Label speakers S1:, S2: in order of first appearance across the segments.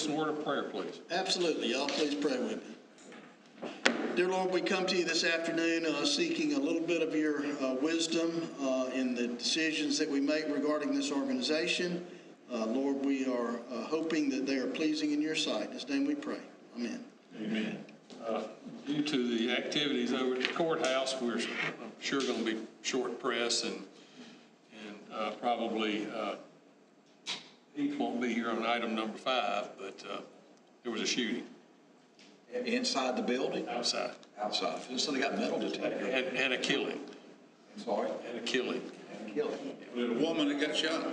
S1: in a word of prayer, please.
S2: Absolutely. Y'all please pray with me. Dear Lord, we come to you this afternoon seeking a little bit of your wisdom in the decisions that we make regarding this organization. Lord, we are hoping that they are pleasing in your sight. In his name we pray. Amen.
S1: Amen. Due to the activities over at the courthouse, we're sure going to be short press and probably Heath won't be here on item number 5, but there was a shooting.
S3: Inside the building?
S1: Outside.
S3: Outside. So they got metal detectors.
S1: And a killing.
S3: Sorry?
S1: And a killing.
S3: And killing.
S4: Was it a woman that got shot?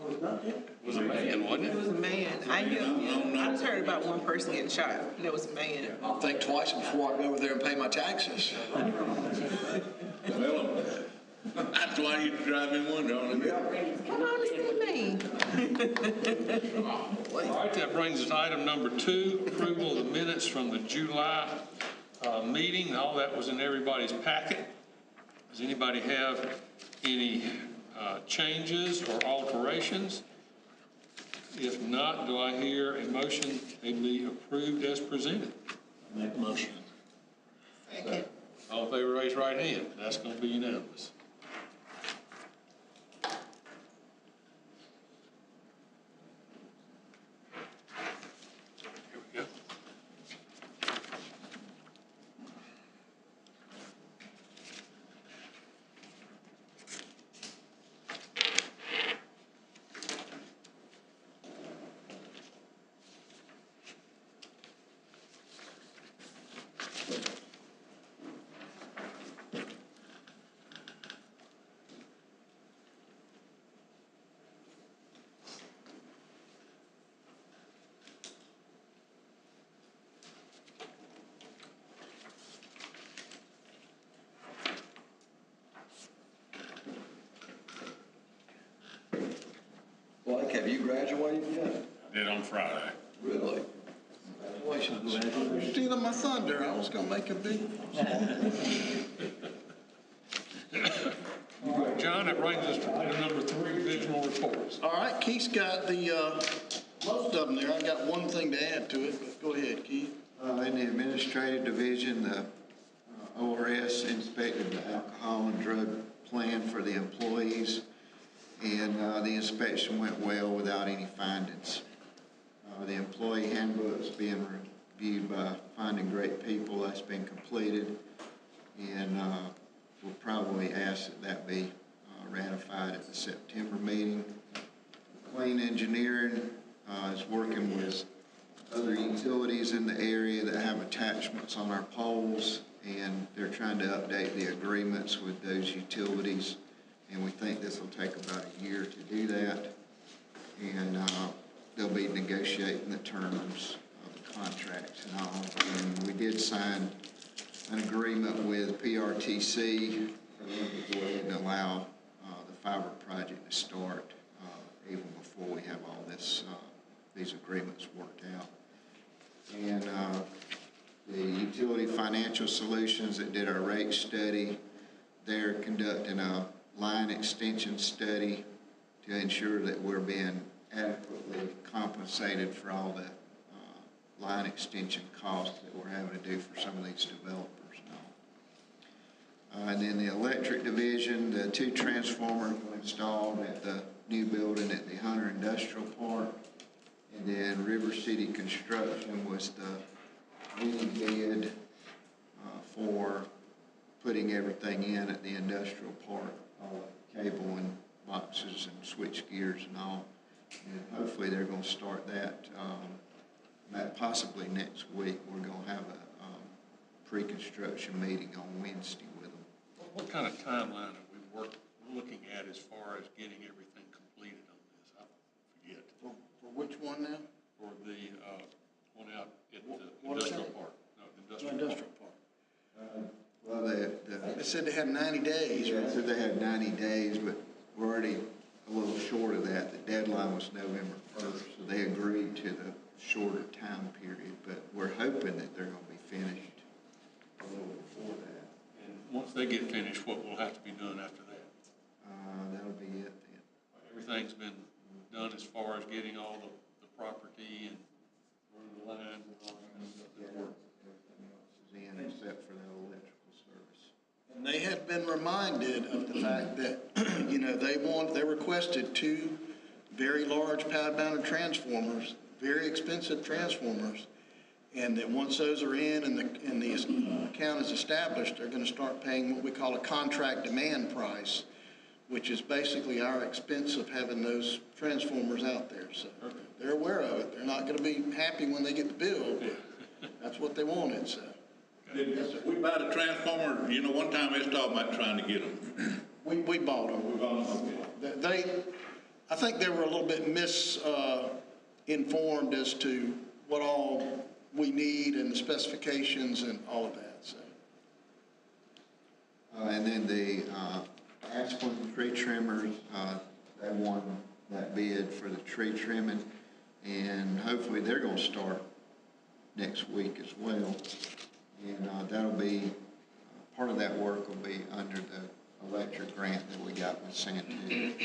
S1: It was a man, wasn't it?
S5: It was a man. I just heard about one person getting shot, and it was a man.
S3: I'll think twice before I go over there and pay my taxes.
S4: Well, that's why you drive in one, don't you?
S5: Come on to see me.
S1: All right, that brings us to item number 2, approval of the minutes from the July meeting. All that was in everybody's packet. Does anybody have any changes or alterations? If not, do I hear a motion they be approved as presented?
S2: Make a motion.
S5: Second.
S1: All in favor, raise your right hand. That's going to be unanimous. Here we go.
S3: Blake, have you graduated yet?
S4: Did on Friday.
S3: Really? Congratulations.
S2: You're stealing my thunder. I was going to make a big...
S1: All right, John, that brings us to item number 3, divisional reports.
S2: All right, Keith's got the most of them there. I got one thing to add to it, but go ahead, Keith.
S6: In the administrative division, the ORS inspected the alcohol and drug plan for the employees, and the inspection went well without any findings. The employee handbook's being reviewed by Finding Great People. That's been completed, and we'll probably ask that be ratified at the September meeting. Clean Engineering is working with other utilities in the area that have attachments on our poles, and they're trying to update the agreements with those utilities, and we think this will take about a year to do that, and they'll be negotiating the terms of the contracts and all. And we did sign an agreement with PRTC for them to go ahead and allow the fiber project to start even before we have all this these agreements worked out. And the Utility Financial Solutions that did our rate study, they're conducting a line extension study to ensure that we're being adequately compensated for all the line extension costs that we're having to do for some of these developers and all. And then the electric division, the 2 transformers were installed at the new building at the Hunter Industrial Park. And then River City Construction was the leading bid for putting everything in at the industrial park, all the cable and boxes and switch gears and all. And hopefully they're going to start that possibly next week. We're going to have a pre-construction meeting on Wednesday with them.
S1: What kind of timeline are we looking at as far as getting everything completed on this? I forget.
S2: For which one now?
S1: For the one out at the
S2: What
S1: industrial park. No,
S2: Industrial Park.
S6: Well,
S2: They said they had 90 days,
S6: they
S2: right?
S6: said they had 90 days, but we're already a little short of that. The deadline was November 1st, so they agreed to the shorter time period, but we're hoping that they're going to be finished a little before that.
S1: And once they get finished, what will have to be done after that?
S6: That'll be it then.
S1: Everything's been done as far as getting all the property and
S2: have been reminded of the fact that, you know, they requested 2 very large pad-mounted transformers, very expensive transformers, and that once those are in and the account is established, they're going to start paying what we call a contract demand price, which is basically our expense of having those transformers out there. So they're aware of it. They're not going to be happy when they get the bill, but that's what they wanted, so.
S4: If we buy the transformer, you know, one time they was talking about trying to get them.
S2: We bought them.
S4: We bought them, okay.
S2: I think they were a little bit misinformed as to what all we need and the specifications and all of that, so.
S6: And then the Aspen tree trimmers, they won that bid for the tree trimming, and hopefully they're gonna start next week as well. And that'll be, part of that work will be under the electric grant that we got with Santu.
S2: And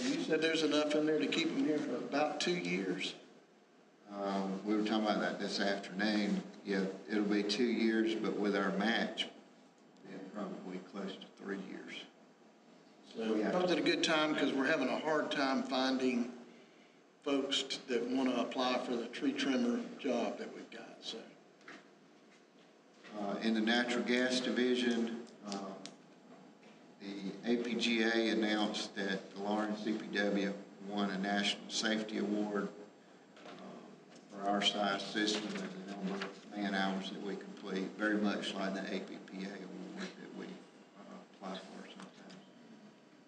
S2: you said there's enough in there to keep them here for about 2 years?
S6: We were talking about that this afternoon. Yeah, it'll be 2 years, but with our match, then probably close to 3 years.
S2: So it comes at a good time because we're having a hard time finding folks that want to apply for the tree trimmer job that we've got, so.
S6: In the natural gas division, the APGA announced that the Lawrence CPW won a National Safety Award for our size system and the number of man hours that we complete, very much like the APPA award that we apply for sometimes.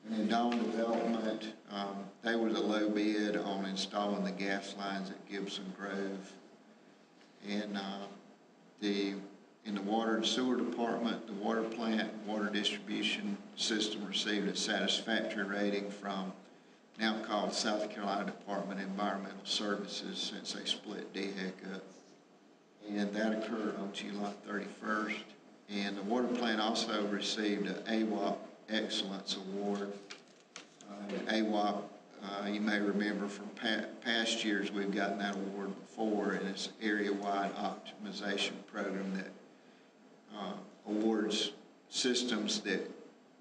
S6: And in Dawn Development, they were the low bid on installing the gas lines at Gibson Grove. And in the water and sewer department, the water plant water distribution system received a satisfactory rating from now called South Carolina Department of Environmental Services since they split DHEC up. And that occurred on July 31st. And the water plant also received an AWOP Excellence Award. AWOP, you may remember from past years, we've gotten that award before, and it's an area-wide optimization program that awards systems that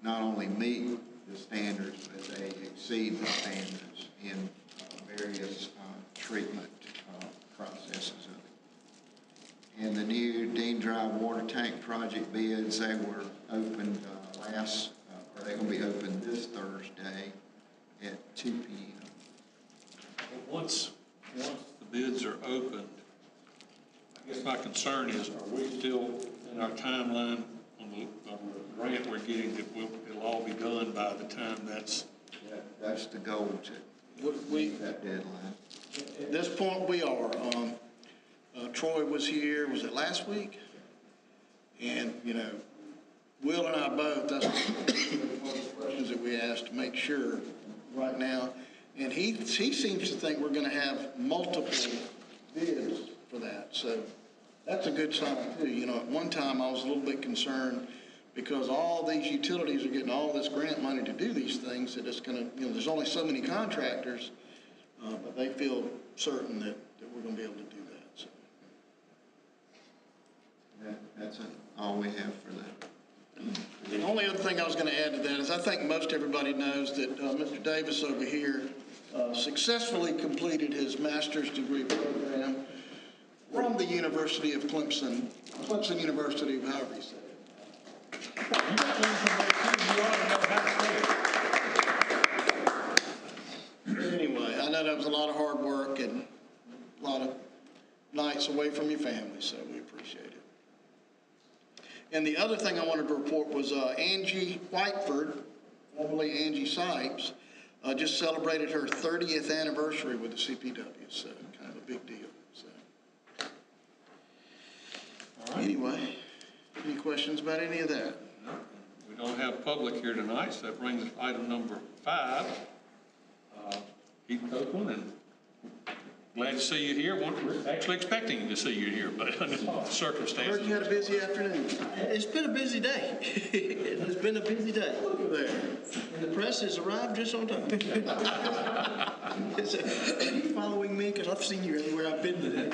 S6: not only meet the standards, but they exceed the standards in various treatment processes of it. And the new Dean Drive water tank project bids, they were opened they're going to be open this Thursday at 2 p.m.
S1: Once the bids are opened, I guess my concern is, are we still in our timeline on the grant we're getting that it'll all be done by the time that's
S6: the goal to meet that deadline.
S2: At this point, we are. Troy was here, was it last week? And, you know, Will and I both, that's one of the questions that we asked to make sure right now. And he seems to think we're going to have multiple bids for that. So that's a good sign too. You know, at one time I was a little bit concerned because all these utilities are getting all this grant money to do these things that it's going to, you know, there's only so many contractors, but they feel certain that we're going to be able to do that. So.
S6: That's all we have for that.
S2: The only other thing I was going to add to that is I think most everybody knows that Mr. Davis over here successfully completed his master's degree program from the University of Clemson University, however you say it.
S1: You got the information, you ought to know how to say it.
S2: Anyway, I know that was a lot of hard work and a lot of nights away from your family, so we appreciate it. And the other thing I wanted to report was Angie Whiteford, formerly Angie Sipes, just celebrated her 30th anniversary with the CPW, so kind of a big deal. So.
S1: All right.
S2: Anyway, any questions about any of that?
S1: No, we don't have public here tonight, so that brings us to item number 5. Heath Copeland, and glad to see you here. We're actually expecting to see you here, but under the circumstances.
S2: I heard you had a busy afternoon.
S7: It's been a busy day. It's been a busy day.
S2: Look at there.
S7: And the press has arrived just on time. Are you following me? Because I've seen you everywhere I've been today.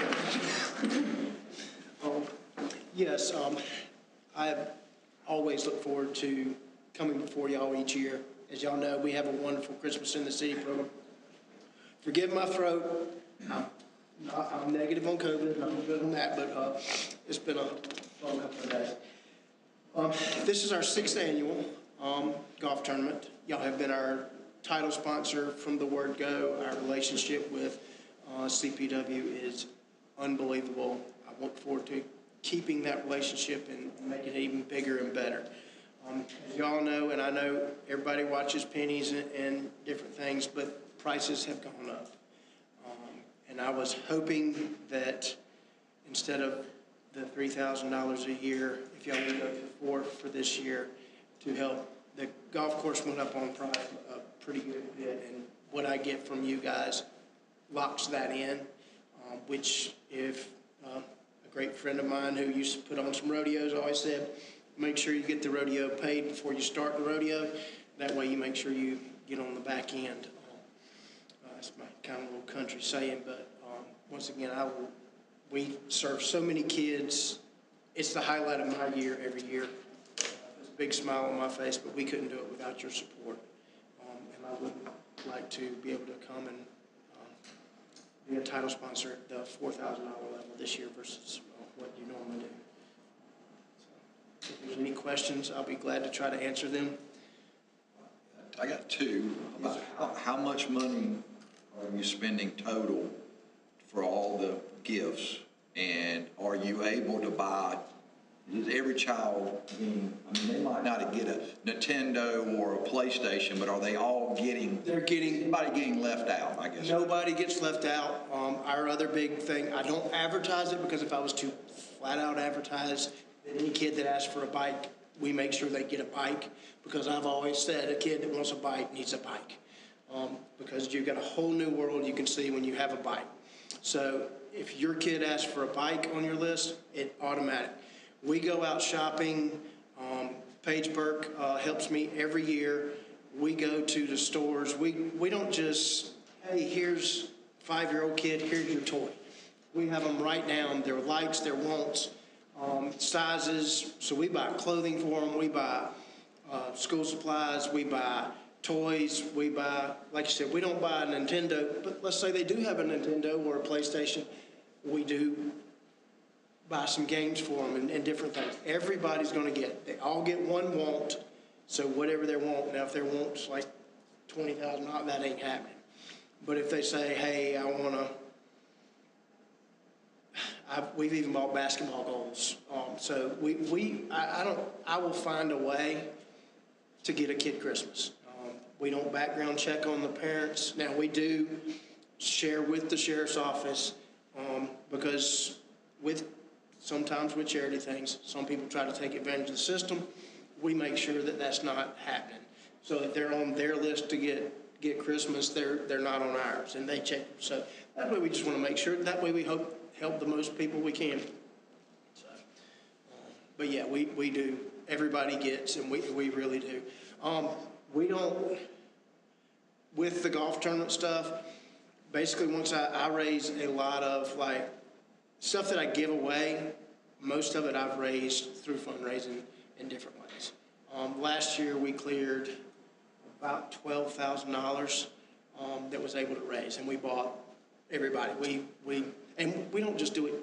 S7: Yes, I always look forward to coming before y'all each year. As y'all know, we have a wonderful Christmas in the City program. Forgive my throat. I'm negative on COVID, I'm good on that, but it's been a long couple of days. This is our 6th annual golf tournament. Y'all have been our title sponsor from the word go. Our relationship with CPW is unbelievable. I look forward to keeping that relationship and making it even bigger and better. As y'all know, and I know everybody watches pennies and different things, but prices have gone up. And I was hoping that instead of the $3,000 a year, if y'all would go to 4 for this year to help. The golf course went up on price a pretty good bit, and what I get from you guys locks that in, which if a great friend of mine who used to put on some rodeos always said, make sure you get the rodeo paid before you start the rodeo. That way you make sure you get on the back end. That's my kind of little country saying, but once again, we serve so many kids. It's the highlight of my year every year. There's a big smile on my face, but we couldn't do it without your support. And I would like to be able to come and be a title sponsor at the $4,000 level this year versus what you normally do. So, if there's any questions, I'll be glad to try to answer them.
S3: I got two. About how much money are you spending total for all the gifts? And are you able to buy, is every child getting, I mean, they might not get a Nintendo or a PlayStation, but are they all getting?
S7: They're getting.
S3: Anybody getting left out, I guess?
S7: Nobody gets left out. Our other big thing, I don't advertise it because if I was to flat out advertise that any kid that asks for a bike, we make sure they get a bike, because I've always said a kid that wants a bike needs a bike, because you've got a whole new world you can see when you have a bike. So if your kid asks for a bike on your list, it's automatic. We go out shopping. Paige Burke helps me every year. We go to the stores. We don't just, hey, here's 5-year-old kid, here's your toy. We have them write down their likes, their wants, sizes. So we buy clothing for them. We buy school supplies. We buy toys. We buy, like you said, we don't buy a Nintendo, but let's say they do have a Nintendo or a PlayStation. We do buy some games for them and different things. Everybody's going to get, they all get one want, so whatever they want. Now, if their want's like $20,000, that ain't happening. But if they say, hey, I want to, we've even bought basketball goals. So I will find a way to get a kid Christmas. We don't background check on the parents. Now, we do share with the sheriff's office, because sometimes with charity things, some people try to take advantage of the system. We make sure that that's not happening. So if they're on their list to get Christmas, they're not on ours, and they check. So that way we just want to make sure. That way we help the most people we can. So, but yeah, we do. Everybody gets, and we really do. We don't, with the golf tournament stuff, basically once I raise a lot of like stuff that I give away, most of it I've raised through fundraising in different ways. Last year we cleared about $12,000 that was able to raise, and we bought everybody. And we don't just do it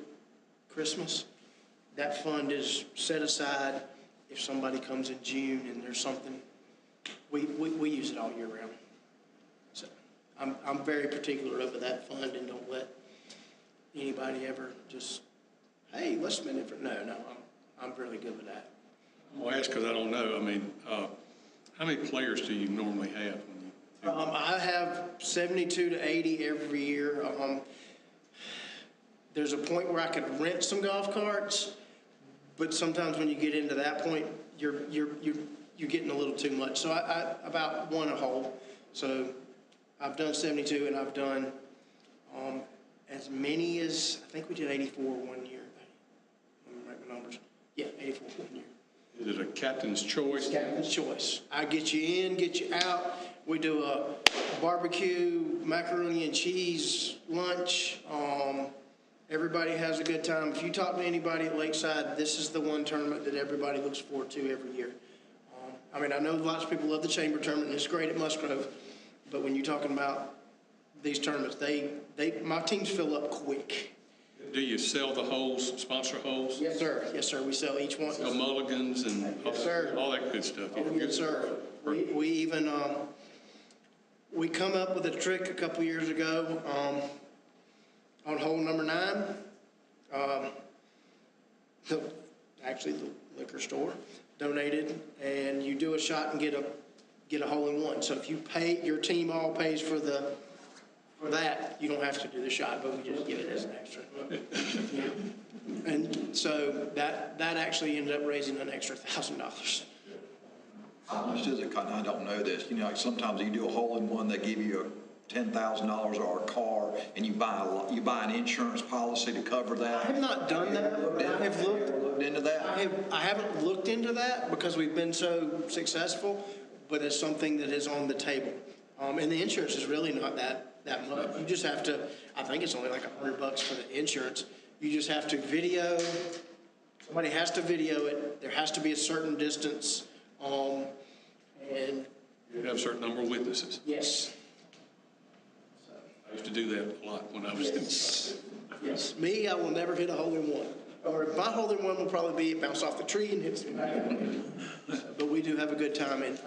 S7: Christmas. That fund is set aside if somebody comes in June and there's something. We use it all year round. So I'm very particular over that fund and don't let anybody ever just, hey, let's spend it for, no, I'm really good with that.
S1: I'll ask because I don't know. I mean, how many players do you normally have?
S7: I have 72 to 80 every year. There's a point where I could rent some golf carts, but sometimes when you get into that point, you're getting a little too much. So I about one a hole. So I've done 72, and I've done as many as, I think we did 84 one year. Let me write my numbers. Yeah, 84 one year.
S1: Is it a captain's choice?
S7: Captain's choice. I get you in, get you out. We do a barbecue, macaroni and cheese lunch. Everybody has a good time. If you talk to anybody at Lakeside, this is the one tournament that everybody looks forward to every year. I mean, I know lots of people love the chamber tournament, and it's great at Musgrove, but when you're talking about these tournaments, my teams fill up quick.
S1: Do you sell the holes, sponsor holes?
S7: Yes, sir. Yes, sir. We sell each one.
S1: Sell mulligans and
S7: Yes, sir.
S1: all that good stuff?
S7: Oh, yes, sir. We even, we come up with a trick a couple years ago, on hole number 9. Actually, the liquor store donated, and you do a shot and get a hole in one. So if you pay, your team all pays for that, you don't have to do the shot, but we just give it as an extra. And so that actually ended up raising an extra $1,000.
S3: How much does it cost? I don't know this. You know, like sometimes you do a hole in one, they give you $10,000 or a car, and you buy an insurance policy to cover
S7: I
S3: that.
S7: have not done that. I have
S3: Looked into that?
S7: I haven't looked into that because we've been so successful, but it's something that is on the table. And the insurance is really not that much. You just have to, I think it's only like $100 for the insurance. You just have to video, somebody has to video it. There has to be a certain distance. And
S1: You have a certain number of witnesses.
S7: yes.
S1: I used to do that a lot when I was in.
S7: Yes. Me, I will never hit a hole in one. Or my hole in one will probably be bounce off the tree and hit somebody. But we do have a good time, and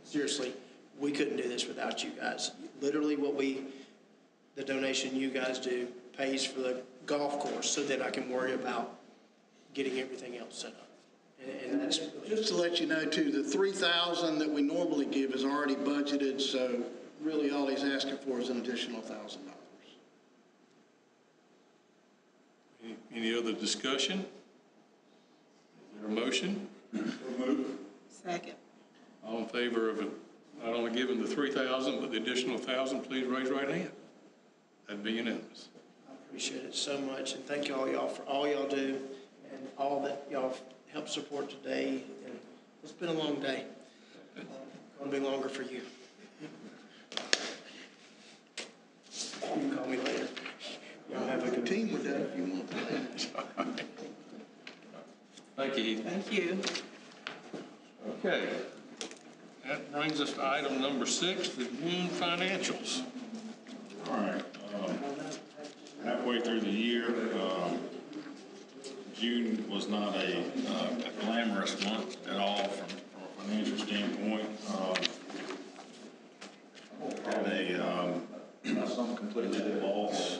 S7: seriously, we couldn't do this without you guys. Literally the donation you guys do pays for the golf course so that I can worry about getting everything else set up. And that's
S2: Just to let you know too, the $3,000 that we normally give is already budgeted, so really all he's asking for is an additional $1,000.
S1: Any other discussion? Is there a motion?
S5: Second.
S1: All in favor of not only giving the $3,000, but the additional $1,000, please raise your right hand. That'd be unanimous.
S7: I appreciate it so much, and thank y'all for all y'all do and all that y'all help support today. And it's been a long day. It'll be longer for you. You can call me later. Y'all have a good
S2: Team with that if you want.
S1: Thank you, Heath.
S5: Thank you.
S1: Okay. That brings us to item number 6, the June financials.
S8: All right, halfway through the year, June was not a glamorous month at all from a financial standpoint. Had a some completely loss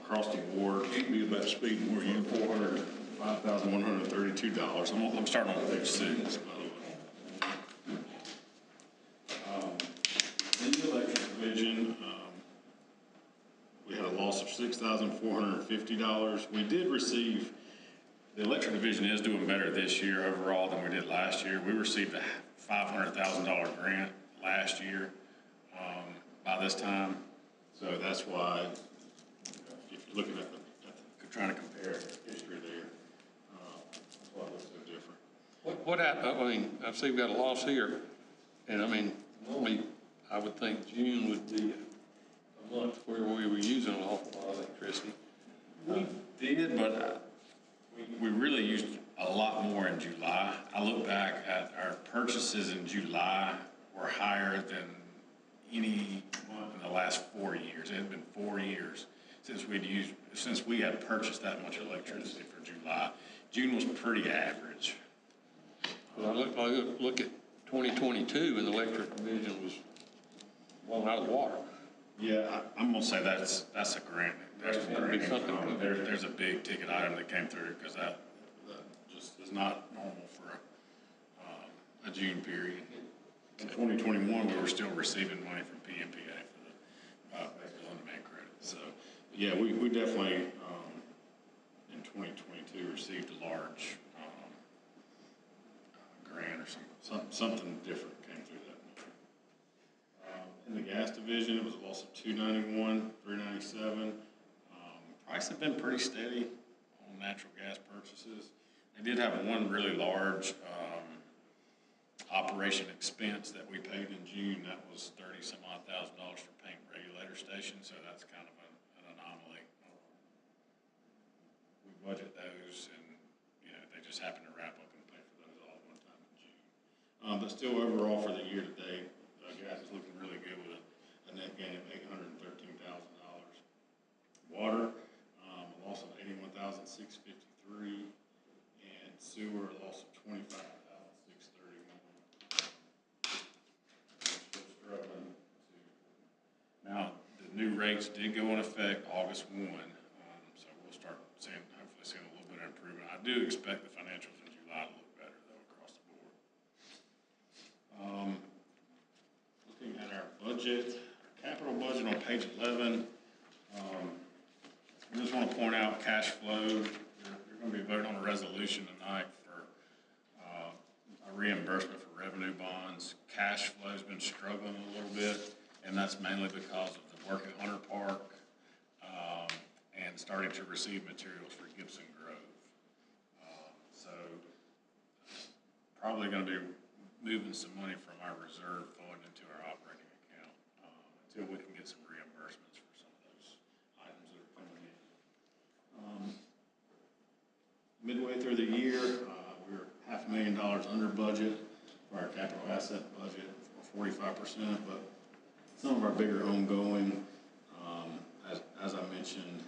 S8: across the board. Be about speed more. You $405,132. I'm starting on page 6, by the way. In the electric division, we had a loss of $6,450. We did receive, the electric division is doing better this year overall than we did last year. We received a $500,000 grant last year by this time. So that's why, if you're looking at trying to compare history there, that's why it looks so different.
S1: What I mean, I see we've got a loss here, and I mean, normally I would think June would be a month where we were using an awful lot of electricity.
S8: We did, but we really used a lot more in July. I look back at our purchases in July were higher than any month in the last 4 years. It had been 4 years since we had purchased that much electricity for July. June was pretty average.
S1: Well, I look at 2022, and the electric division was blown out of the water.
S8: Yeah, I'm gonna say that's a grant. There's a big ticket item that came through because that just is not normal for a June period. In 2021, we were still receiving money from PMPA for the on-demand credit. So, yeah, we definitely in 2022 received a large grant or something different came through that. In the gas division, it was a loss of $291, $397. Prices have been pretty steady on natural gas purchases. They did have one really large operation expense that we paid in June. That was $30-some-odd thousand for paint regulator station, so that's kind of an anomaly. budget those, and, you know, they just happen to wrap up and pay for those all at one time in June. But still overall for the year to date, gas is looking really good with a net gain of $813,000. Water, a loss of $81,653, and sewer, a loss of $25,631. Still struggling to. Now, the new rates did go in effect August 1, so we'll start seeing, hopefully seeing a little bit of improvement. I do expect the financials in July to look better though across the board. Looking at our budget, our capital budget on page 11, I just want to point out cash flow. You're going to be voting on a resolution tonight for a reimbursement for revenue bonds. Cash flow's been struggling a little bit, and that's mainly because of the work at Hunter Park and starting to receive materials for Gibson Grove. So probably going to be moving some money from our reserve fund into our operating account until we can get some reimbursements for some of those items that are coming in. Midway through the year, we were $500,000 under budget for our capital asset budget, for 45%, but some of our bigger ongoing, as I mentioned,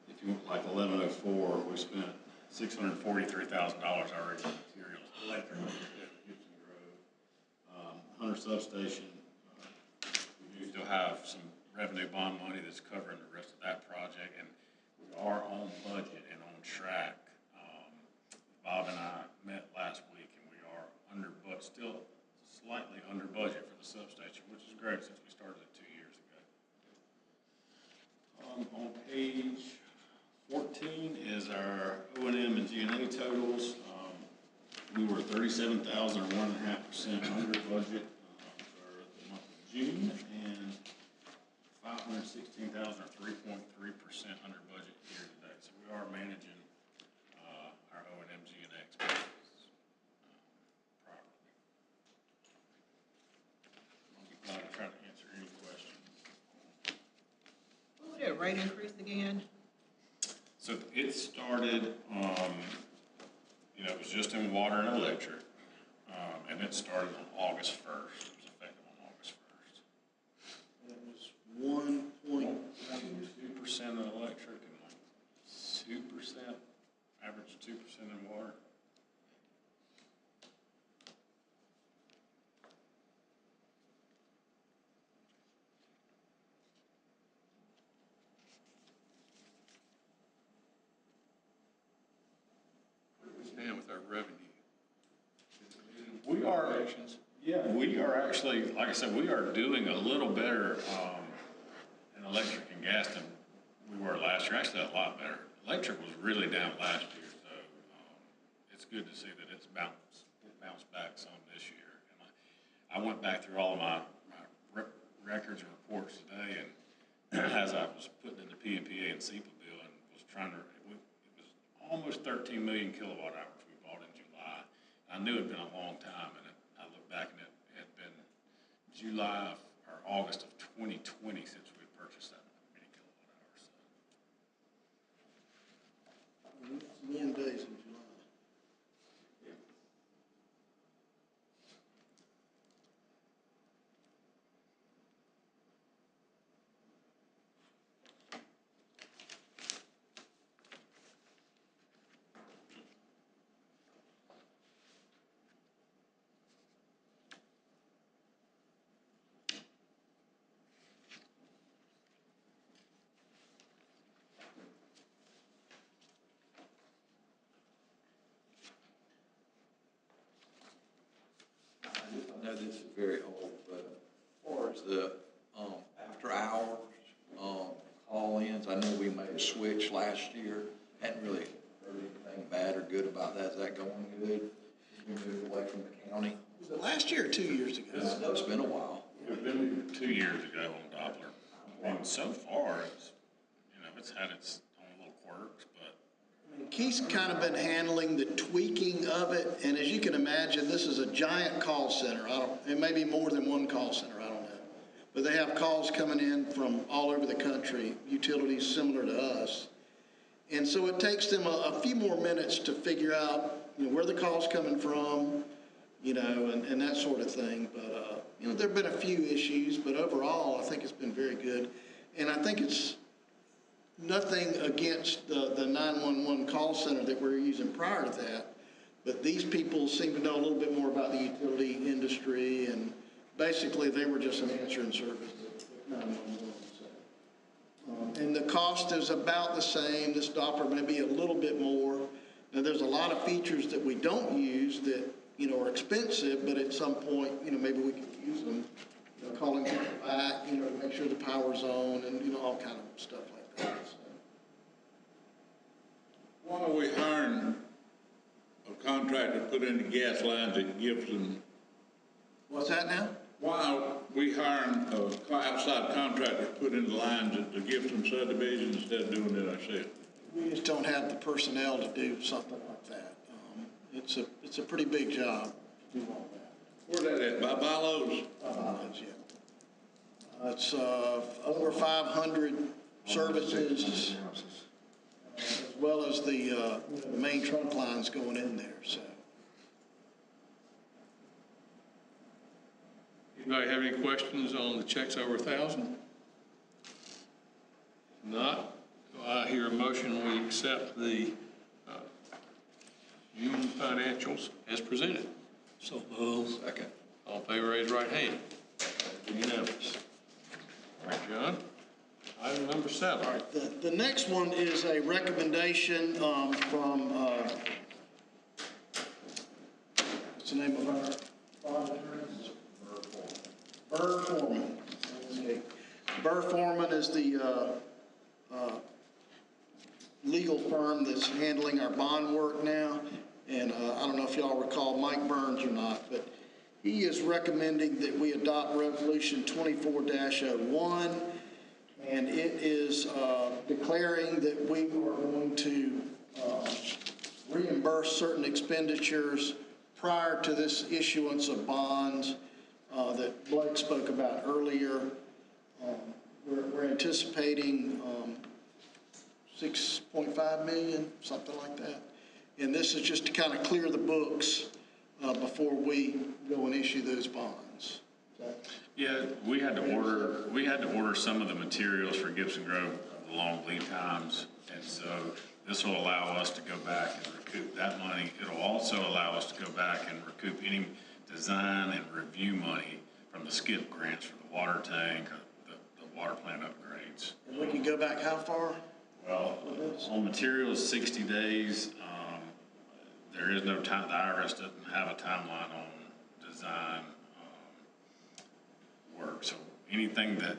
S8: if you look like 1104, we spent $643,000 already on materials, electric, Gibson Grove. Hunter Substation, we do still have some revenue bond money that's covering the rest of that project, and we are on budget and on track. Bob and I met last week, and we are under budget, still slightly under budget for the substation, which is great since we started it 2 years ago. On page 14 is our O&M and G&A totals. We were 37,000 or 1.5% under budget for the month of June, and 516,000 or 3.3% under budget year to date. So we are managing our O&M G&A expenses properly. I'll be glad to try to answer any questions.
S5: What was that rate increase again?
S8: So it started, you know, it was just in water and electric, and it started on August 1st. It was effective on August 1st.
S2: It was
S8: 2% in electric and like 2%, average 2% in water.
S1: And with our revenue.
S8: We are, yeah, we are actually, like I said, we are doing a little better in electric and gas than we were last year. Actually, a lot better. Electric was really down last year, so it's good to see that it bounced back some this year. And I went back through all of my records and reports today, and as I was putting in the PMPA and CPW and was trying to, it was almost 13 million kilowatt hours we bought in July. I knew it had been a long time, and I looked back and it had been July or August of 2020 since we purchased that many kilowatt hours. So.
S2: warm days in July.
S3: I know this is very old, but as far as the after hours call-ins, I know we made a switch last year. Hadn't really heard anything bad or good about that. Is that going good? We moved away from the county.
S2: Was it last year or 2 years ago?
S3: It's been a while.
S8: It's been 2 years ago on Doppler. And so far, it's, you know, it's had its own little quirks, but
S2: Keith's kind of been handling the tweaking of it, and as you can imagine, this is a giant call center. It may be more than one call center, I don't know. But they have calls coming in from all over the country, utilities similar to us. And so it takes them a few more minutes to figure out, where the call's coming from, and that sort of thing. But, there've been a few issues, but overall, I think it's been very good. And I think it's nothing against the 911 call center that we were using prior to that, but these people seem to know a little bit more about the utility industry, and basically they were just an answering service at 911. So. And the cost is about the same. This Doppler may be a little bit more. Now, there's a lot of features that we don't use that, are expensive, but at some point, maybe we could use them. Calling people back, to make sure the power's on, and, all kind of stuff like that. So.
S4: Why are we hiring a contractor to put in the gas lines at Gibson?
S2: What's that now?
S4: Why are we hiring a outside contractor to put in the lines at the Gibson subdivision instead of doing it ourselves?
S2: We just don't have the personnel to do something like that. It's a pretty big job to do all that.
S4: Where's that at? By Bilo's?
S2: Yeah. It's over 500 services, as well as the main trunk lines going in there. So.
S1: Anybody have any questions on the checks over 1,000? If not, do I hear a motion we accept the June financials as presented?
S3: So Second.
S1: All in favor, raise your right hand. Unanimous. All right, John. Item number 7.
S2: All right, the next one is a recommendation from, what's the name of our auditor? Burr Foreman. Okay. Burr Foreman is the legal firm that's handling our bond work now. And I don't know if y'all recall Mike Burns or not, but he is recommending that we adopt Resolution 24-01, and it is declaring that we are going to reimburse certain expenditures prior to this issuance of bonds that Blake spoke about earlier. We're anticipating 6.5 million, something like that. And this is just to kind of clear the books before we go and issue those bonds.
S8: Yeah, we had to order some of the materials for Gibson Grove, the long lead times. And so this will allow us to go back and recoup that money. It'll also allow us to go back and recoup any design and review money from the SCIP grants for the water tank, the water plant upgrades.
S2: And we can go back how far?
S8: Well, on materials, 60 days. There is no time, the IRS doesn't have a timeline on design work. So anything that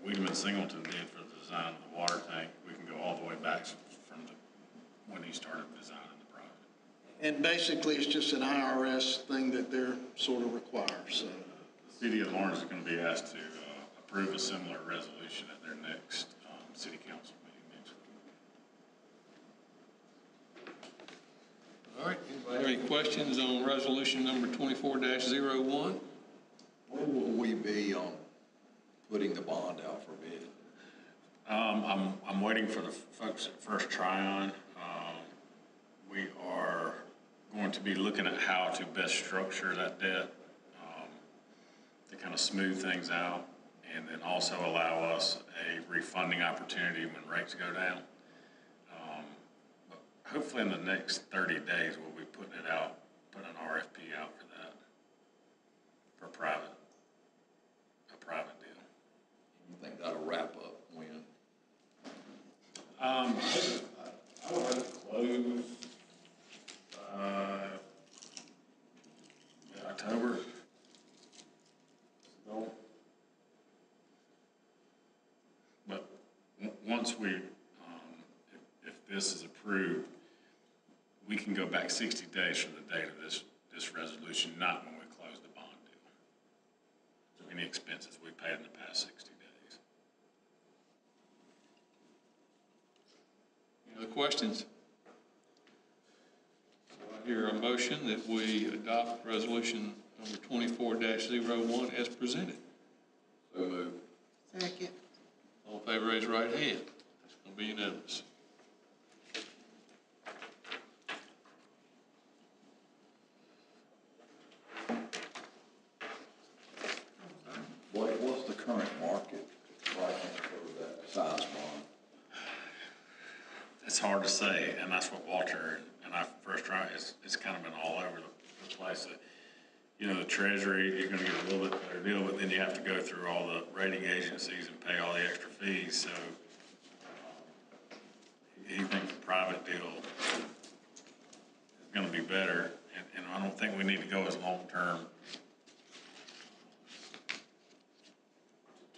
S8: Wiedemann Singleton did for the design of the water tank, we can go all the way back from when he started designing the project.
S2: And basically, it's just an IRS thing that they're sort of required, so.
S8: The city of Lawrence is going to be asked to approve a similar resolution at their next city council meeting next week.
S1: All right, anybody have any questions on resolution number 24-01?
S3: When will we be on putting the bond out for bid?
S8: I'm waiting for the folks at First Tryon. We are going to be looking at how to best structure that debt to kind of smooth things out, and then also allow us a refunding opportunity when rates go down. But hopefully in the next 30 days, we'll be putting it out, putting an RFP out for that, for a private deal.
S3: You think that'll wrap up when?
S8: I would have to close October. No. But once we, if this is approved, we can go back 60 days from the date of this resolution, not when we close the bond deal. So any expenses we paid in the past 60 days.
S1: Any other questions? I hear a motion that we adopt resolution number 24-01 as presented.
S3: So moved.
S5: Second.
S1: All in favor, raise your right hand. That's going to be unanimous.
S8: It's hard to say, and that's what Walter and I first tried, it's kind of been all over the place. You know, the Treasury, you're gonna get a little bit better deal, but then you have to go through all the rating agencies and pay all the extra fees, so he thinks a private deal is gonna be better, and I don't think we need to go as long-term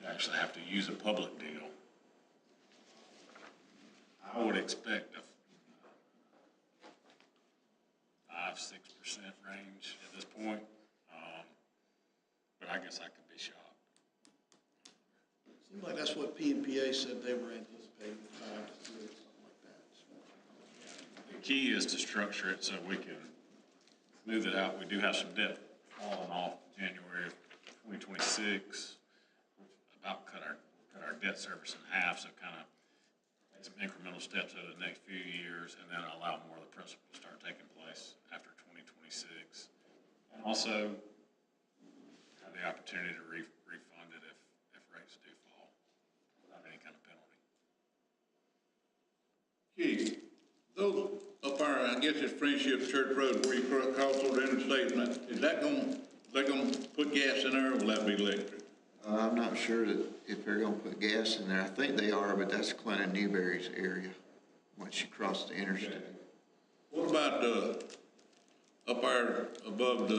S8: to actually have to use a public deal. I would expect a 5-6% range at this point, but I guess I could be shocked.
S2: Seems like that's what PNPA said they were anticipating, 5 to 3, something like that.
S8: The key is to structure it so we can smooth it out. We do have some debt falling off January of 2026, about cut our debt service in half, so kind of make some incremental steps over the next few years, and then allow more of the principal to start taking place after 2026. And also have the opportunity to refund it if rates do fall without any kind of penalty.
S4: Keith, those up there, I guess it's Friendship Church Road where you cross over the interstate, is that they gonna put gas in there, or will that be electric?
S6: I'm not sure that if they're gonna put gas in there. I think they are, but that's Clinton Newberry's area, once you cross the interstate.
S4: Okay. What about up there above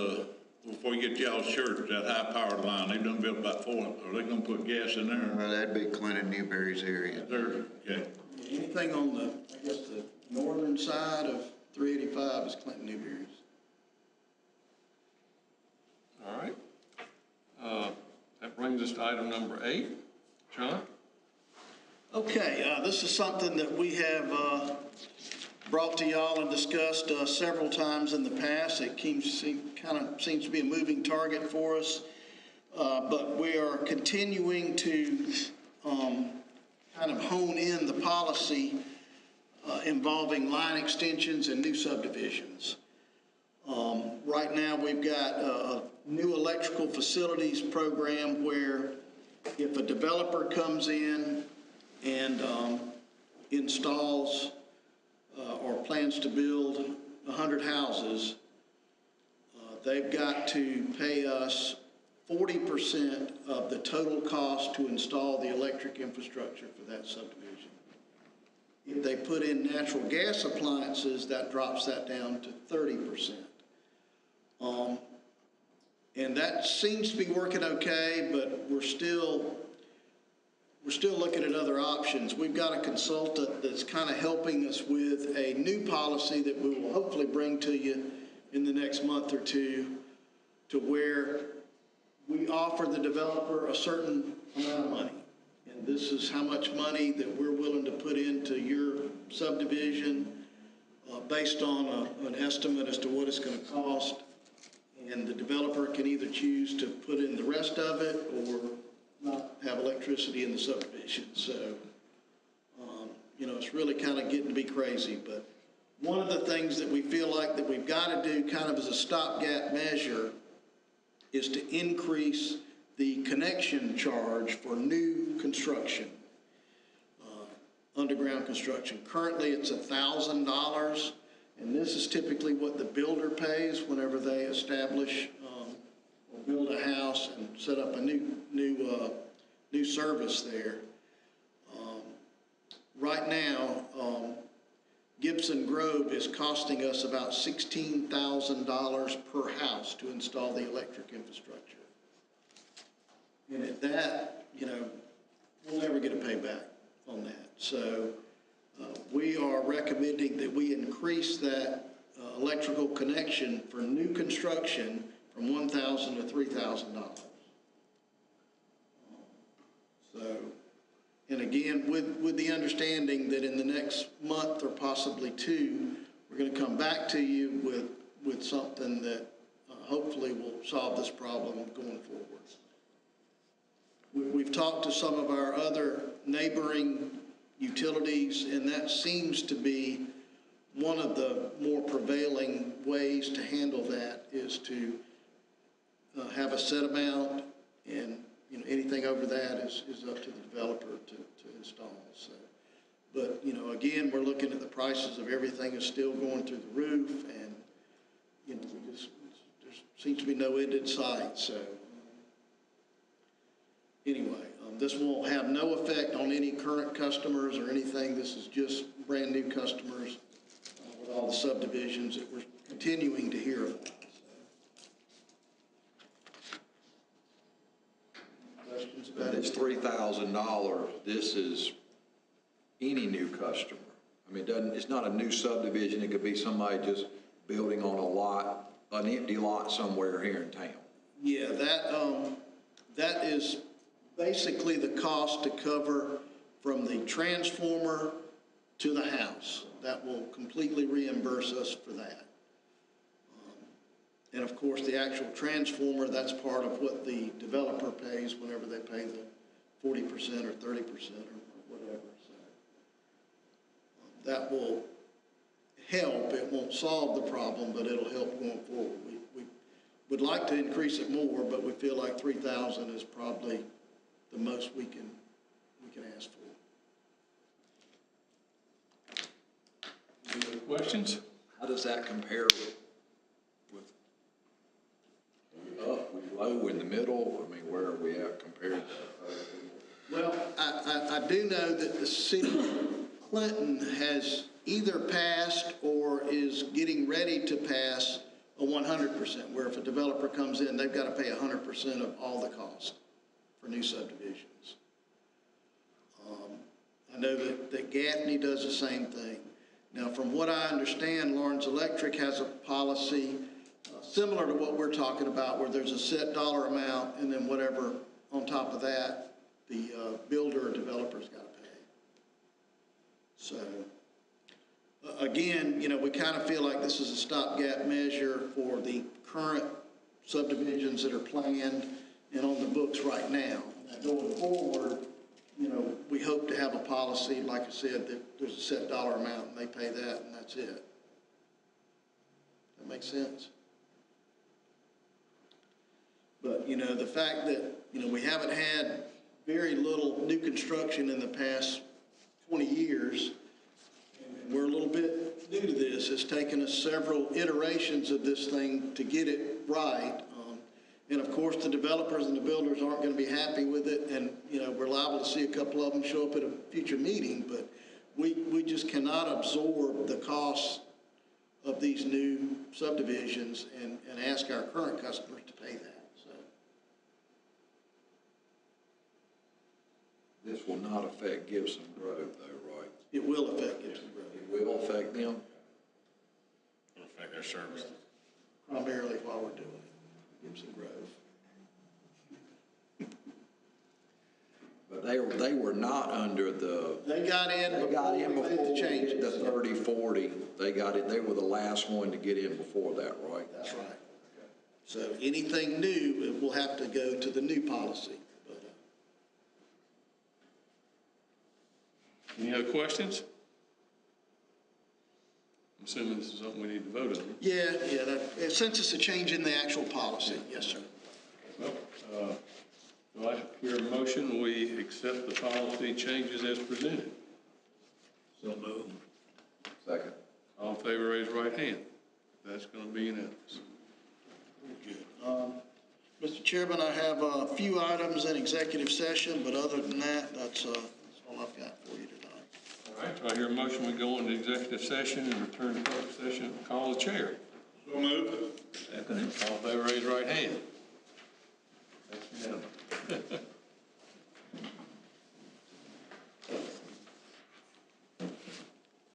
S4: before you get to y'all's church, that high powered line, they've done built about 4, are they gonna put gas in there?
S6: Well, that'd be Clinton Newberry's area.
S4: Okay.
S2: Anything on the, I guess, the northern side of 385 is Clinton Newberry's.
S1: All right. That brings us to item number 8. John?
S2: Okay, this is something that we have brought to y'all and discussed several times in the past. It kind of seems to be a moving target for us, but we are continuing to kind of hone in the policy involving line extensions and new subdivisions. Right now, we've got a new electrical facilities program where if a developer comes in and installs or plans to build 100 houses, they've got to pay us 40% of the total cost to install the electric infrastructure for that subdivision. If they put in natural gas appliances, that drops that down to 30%. And that seems to be working okay, but we're still looking at other options. We've got a consultant that's kind of helping us with a new policy that we will hopefully bring to you in the next month or two, to where we offer the developer a certain amount of money. And this is how much money that we're willing to put into your subdivision based on an estimate as to what it's going to cost. And the developer can either choose to put in the rest of it or not have electricity in the subdivision. So, it's really kind of getting to be crazy. But one of the things that we feel like that we've got to do kind of as a stopgap measure is to increase the connection charge for new construction, underground construction. Currently, it's $1,000, and this is typically what the builder pays whenever they establish or build a house and set up a new service there. Right now, Gibson Grove is costing us about $16,000 per house to install the electric infrastructure. And at that, we'll never get a payback on that. So we are recommending that we increase that electrical connection for new construction from $1,000 to $3,000. So, and again, with the understanding that in the next month or possibly 2, we're going to come back to you with something that hopefully will solve this problem going forward. We've talked to some of our other neighboring utilities, and that seems to be one of the more prevailing ways to handle that, is to have a set amount, and anything over that is up to the developer to install. So But, you know, again, we're looking at the prices of everything is still going through the roof, and, you know, there seems to be no end in sight, so. Anyway, this won't have no effect on any current customers or anything. This is just brand-new customers with all the subdivisions that we're continuing to hear about. Questions about
S3: It's
S2: it?
S3: $3,000, this is any new customer. I mean, it's not a new subdivision, it could be somebody just building on a lot, an empty lot somewhere here in town.
S2: Yeah, that is basically the cost to cover from the transformer to the house. That will completely reimburse us for that. And of course, the actual transformer, that's part of what the developer pays whenever they pay the 40% or 30% or whatever. So that will help. It won't solve the problem, but it'll help going forward. We would like to increase it more, but we feel like 3,000 is probably the most we can ask for.
S1: Any other questions?
S3: How does that compare with up, we low, in the middle? I mean, where are we at compared to?
S2: Well, I do know that the city of Clinton has either passed or is getting ready to pass a 100%, where if a developer comes in, they've got to pay 100% of all the cost for new subdivisions. I know that Gaffney does the same thing. Now, from what I understand, Lawrence Electric has a policy similar to what we're talking about, where there's a set dollar amount, and then whatever on top of that, the builder or developer's got to pay. So, again, you know, we kind of feel like this is a stopgap measure for the current subdivisions that are planned and on the books right now. Going forward, you know, we hope to have a policy, like I said, that there's a set dollar amount and they pay that and that's it. That makes sense? But, you know, the fact that, you know, we haven't had very little new construction in the past 20 years, and we're a little bit new to this. It's taken us several iterations of this thing to get it right. And of course, the developers and the builders aren't going to be happy with it. And, you know, we're liable to see a couple of them show up at a future meeting, but we just cannot absorb the costs of these new subdivisions and ask our current customers to pay that. So
S3: This will not affect Gibson Grove though, right?
S2: it will affect Gibson Grove,
S3: It will affect them?
S8: It'll affect their service.
S2: primarily while we're doing it, Gibson Grove.
S3: But they were not under the.
S2: They got in before we made the changes.
S3: The 30-40, they got it, they were the last one to get in before that, right?
S2: That's right. So anything new, it will have to go to the new policy. But,
S1: Any other questions? I'm assuming this is something we need to vote on.
S2: yeah, since it's a change in the actual policy, yes, sir.
S1: Well, do I hear a motion, we accept the policy changes as presented?
S4: So moved.
S3: Second.
S1: All in favor, raise your right hand. That's going to be unanimous.
S2: Mr. Chairman, I have a few items in executive session, but other than that, that's all I've got for you tonight.
S1: All right, do I hear a motion, we go into executive session and return to public session and call the chair?
S4: So moved.
S1: Second. All in favor, raise your right hand.